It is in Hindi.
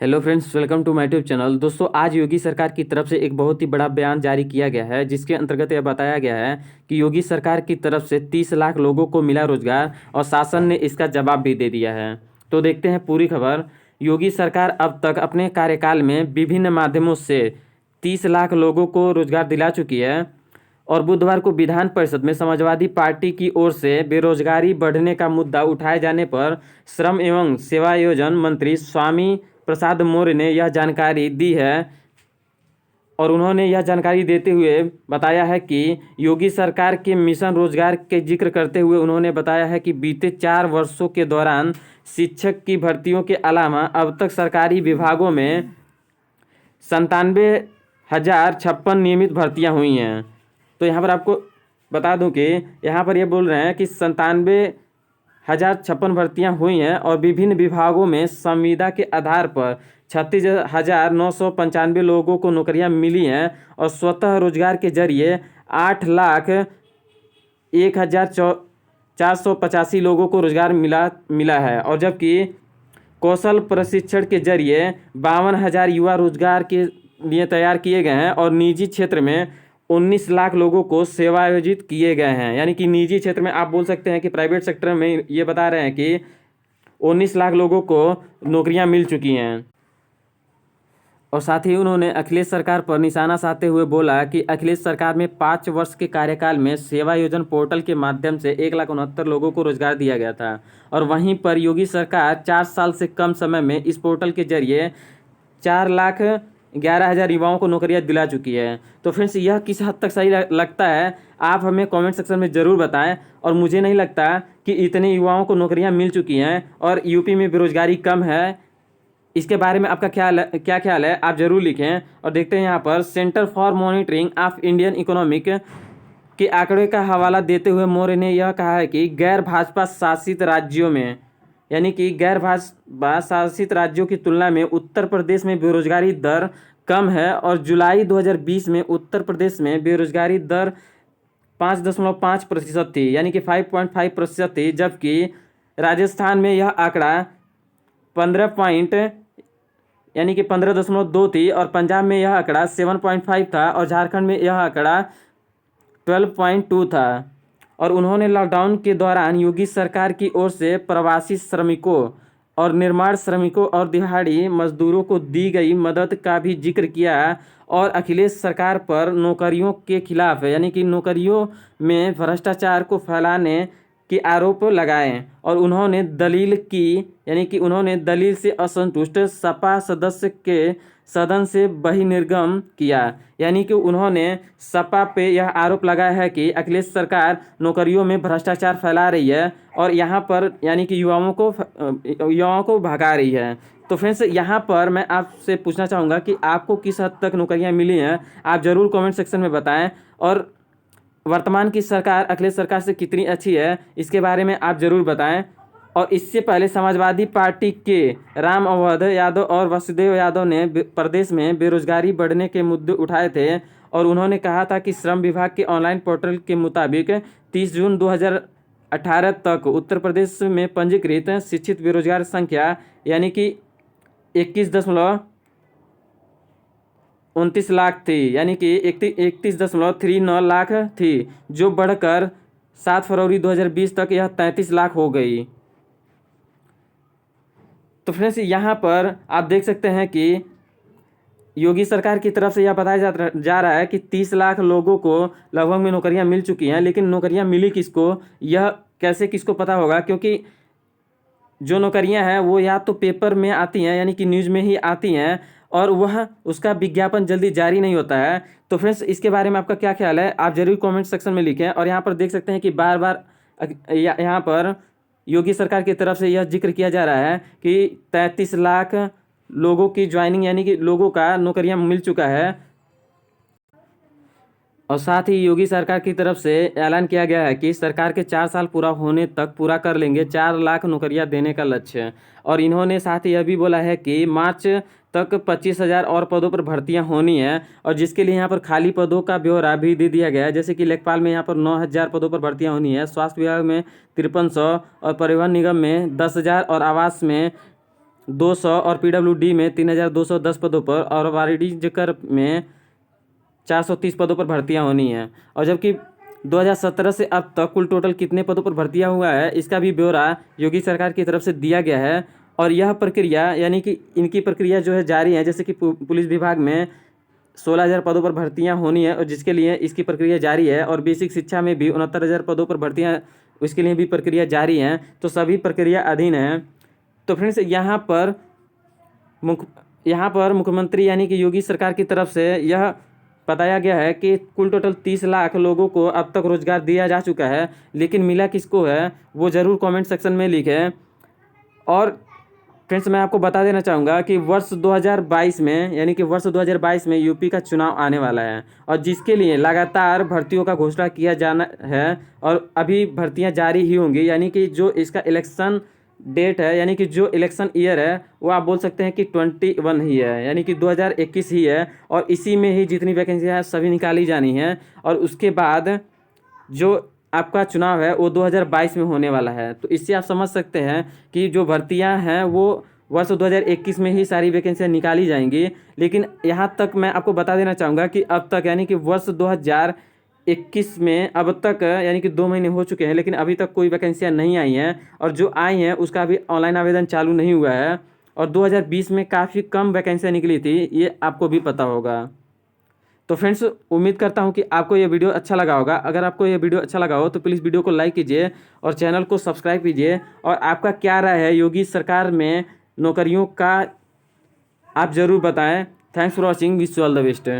Hello friends, welcome to my YouTube channel. दोस्तों, आज योगी सरकार की तरफ से एक बहुत ही बड़ा बयान जारी किया गया है, जिसके अंतर्गत यह बताया गया है कि योगी सरकार की तरफ से 30 लाख लोगों को मिला रोजगार और शासन ने इसका जवाब भी दे दिया है। तो देखते हैं पूरी खबर। योगी सरकार अब तक अपने कार्यकाल में विभिन्न माध्यमों से 30 लाख लोगों को रोजगार दिला चुकी है। और बुधवार को विधान परिषद में समाजवादी पार्टी की ओर से बेरोजगारी बढ़ने का मुद्दा उठाए जाने पर श्रम एवं सेवायोजन मंत्री स्वामी प्रसाद मौर्य ने यह जानकारी दी है। और उन्होंने यह जानकारी देते हुए बताया है कि योगी सरकार के मिशन रोजगार के जिक्र करते हुए उन्होंने बताया है कि बीते 4 वर्षों के दौरान शिक्षक की भर्तियों के अलावा अब तक सरकारी विभागों में 97,056 नियमित भर्तियां हुई हैं। तो यहाँ पर आपको बता दूं कि यहाँ पर ये बोल रहे हैं कि 97,056 भर्तियां हुई हैं और विभिन्न विभागों में संविदा के आधार पर 36,995 लोगों को नौकरियां मिली हैं और स्वतः रोजगार के जरिए 8,01,485 लोगों को रोजगार मिला है। और जबकि कौशल प्रशिक्षण के जरिए 52,000 युवा रोजगार के लिए तैयार किए गए हैं और निजी क्षेत्र में 19 लाख लोगों को सेवायोजित किए गए हैं। यानी कि निजी क्षेत्र में आप बोल सकते हैं कि प्राइवेट सेक्टर में ये बता रहे हैं कि 19 लाख लोगों को नौकरियां मिल चुकी हैं। और साथ ही उन्होंने अखिलेश सरकार पर निशाना साधते हुए बोला कि अखिलेश सरकार में 5 वर्ष के कार्यकाल में सेवा योजन पोर्टल के माध्यम से 1,69,000 लोगों को रोजगार दिया गया था और वहीं पर योगी सरकार 4 साल से कम समय में इस पोर्टल के जरिए 4,11,000 युवाओं को नौकरियां दिला चुकी है। तो फ्रेंड्स, यह किस हद तक सही लगता है, आप हमें कमेंट सेक्शन में ज़रूर बताएं। और मुझे नहीं लगता कि इतने युवाओं को नौकरियां मिल चुकी हैं और यूपी में बेरोजगारी कम है। इसके बारे में आपका क्या ख्याल है, आप जरूर लिखें। और देखते हैं यहाँ पर centre for monitoring of Indian economic के आंकड़े का हवाला देते हुए मौर्य ने यह कहा है कि गैर भाजपा शासित राज्यों में, यानी कि गैर भाजपा शासित राज्यों की तुलना में उत्तर प्रदेश में बेरोजगारी दर कम है और जुलाई 2020 में उत्तर प्रदेश में बेरोजगारी दर 5.5% थी, यानी कि 5.5% थी। जबकि राजस्थान में यह आंकड़ा 15.2 थी और पंजाब में यह आंकड़ा 7.5 था और झारखंड में यह आंकड़ा 12.2 था। और उन्होंने लॉकडाउन के दौरान योगी सरकार की ओर से प्रवासी श्रमिकों और निर्माण श्रमिकों और दिहाड़ी मजदूरों को दी गई मदद का भी जिक्र किया और अखिलेश सरकार पर नौकरियों के खिलाफ, यानी कि नौकरियों में भ्रष्टाचार को फैलाने के आरोप लगाए। और उन्होंने दलील से असंतुष्ट सपा सदस्य के सदन से बहिर्गमन किया। यानी कि उन्होंने सपा पे यह आरोप लगाया है कि अखिलेश सरकार नौकरियों में भ्रष्टाचार फैला रही है और यहाँ पर यानी कि युवाओं को भगा रही है। तो फ्रेंड्स, यहाँ पर मैं आपसे पूछना चाहूँगा कि आपको किस हद तक नौकरियाँ मिली हैं, आप ज़रूर कमेंट सेक्शन में बताएं। और वर्तमान की सरकार अखिलेश सरकार से कितनी अच्छी है, इसके बारे में आप ज़रूर बताएं। और इससे पहले समाजवादी पार्टी के राम अवध यादव और वसुदेव यादव ने प्रदेश में बेरोजगारी बढ़ने के मुद्दे उठाए थे और उन्होंने कहा था कि श्रम विभाग के ऑनलाइन पोर्टल के मुताबिक 30 जून 2018 तक उत्तर प्रदेश में पंजीकृत शिक्षित बेरोजगार संख्या, यानी कि 21.29 लाख थी, यानी कि 31.39 लाख थी, जो बढ़कर 7 फरवरी 2020 तक यह 33 लाख हो गई। तो फ्रेंड्स, यहाँ पर आप देख सकते हैं कि योगी सरकार की तरफ से यह बताया जा रहा है कि 30 लाख लोगों को लगभग में नौकरियाँ मिल चुकी हैं, लेकिन नौकरियाँ मिली किसको, यह कैसे किसको पता होगा, क्योंकि जो नौकरियां हैं वो या तो पेपर में आती हैं, यानी कि न्यूज़ में ही आती हैं और वह उसका विज्ञापन जल्दी जारी नहीं होता है। तो फ्रेंड्स, इसके बारे में आपका क्या ख्याल है, आप जरूर कमेंट सेक्शन में लिखें। और यहाँ पर देख सकते हैं कि बार बार यहाँ पर योगी सरकार की तरफ से यह जिक्र किया जा रहा है कि 33 लाख लोगों की ज्वाइनिंग, यानी कि लोगों का नौकरियां मिल चुका है। और साथ ही योगी सरकार की तरफ से ऐलान किया गया है कि सरकार के 4 साल पूरा होने तक पूरा कर लेंगे 4 लाख नौकरियां देने का लक्ष्य। और इन्होंने साथ ही यह भी बोला है कि मार्च तक 25,000 और पदों पर भर्तियां होनी है और जिसके लिए यहाँ पर खाली पदों का ब्यौरा भी दे दिया गया है। जैसे कि लेखपाल में यहाँ पर 9,000 पदों पर भर्तियां होनी है, स्वास्थ्य विभाग में 5300 और परिवहन निगम में 10,000 और आवास में 200 और पीडब्ल्यूडी में 3210 पदों पर और वाणिज्यकर में 430 पदों पर भर्तियां होनी हैं। और जबकि 2017 से अब तक कुल टोटल कितने पदों पर भर्तियां हुआ है, इसका भी ब्यौरा योगी सरकार की तरफ से दिया गया है। और यह प्रक्रिया यानी कि इनकी प्रक्रिया जो है जारी है। जैसे कि पुलिस विभाग में 16,000 पदों पर भर्तियां होनी है और जिसके लिए इसकी प्रक्रिया जारी है। और बेसिक शिक्षा में भी 69,000 पदों पर भर्तियां, उसके लिए भी प्रक्रिया जारी है। तो सभी प्रक्रिया अधीन है। तो फ्रेंड्स यहाँ पर मुख्यमंत्री यानी कि योगी सरकार की तरफ से यह बताया गया है कि कुल टोटल 30 लाख लोगों को अब तक रोजगार दिया जा चुका है, लेकिन मिला किसको है वो ज़रूर कमेंट सेक्शन में लिखें। और फ्रेंड्स मैं आपको बता देना चाहूँगा कि वर्ष 2022 में यानी कि वर्ष 2022 में यूपी का चुनाव आने वाला है और जिसके लिए लगातार भर्तियों का घोषणा किया जाना है और अभी भर्तियां जारी ही होंगी। यानी कि जो इसका इलेक्शन डेट है यानी कि जो इलेक्शन ईयर है वो आप बोल सकते हैं कि 21 ही है, यानी कि 2021 ही है। और इसी में ही जितनी वैकेंसियाँ हैं सभी निकाली जानी हैं और उसके बाद जो आपका चुनाव है वो 2022 में होने वाला है। तो इससे आप समझ सकते हैं कि जो भर्तियां हैं वो वर्ष 2021 में ही सारी वैकेंसियां निकाली जाएंगी। लेकिन यहाँ तक मैं आपको बता देना चाहूँगा कि अब तक यानी कि वर्ष 2021 में अब तक यानी कि 2 महीने हो चुके हैं, लेकिन अभी तक कोई वैकेंसियाँ नहीं आई हैं और जो आई हैं उसका अभी ऑनलाइन आवेदन चालू नहीं हुआ है। और 2020 में काफ़ी कम वैकेंसियाँ निकली थी, ये आपको भी पता होगा। तो फ्रेंड्स उम्मीद करता हूँ कि आपको ये वीडियो अच्छा लगा होगा। अगर आपको ये वीडियो अच्छा लगा हो तो प्लीज़ वीडियो को लाइक कीजिए और चैनल को सब्सक्राइब कीजिए। और आपका क्या राय है योगी सरकार में नौकरियों का, आप ज़रूर बताएं। Thanks for watching, wish you all the best.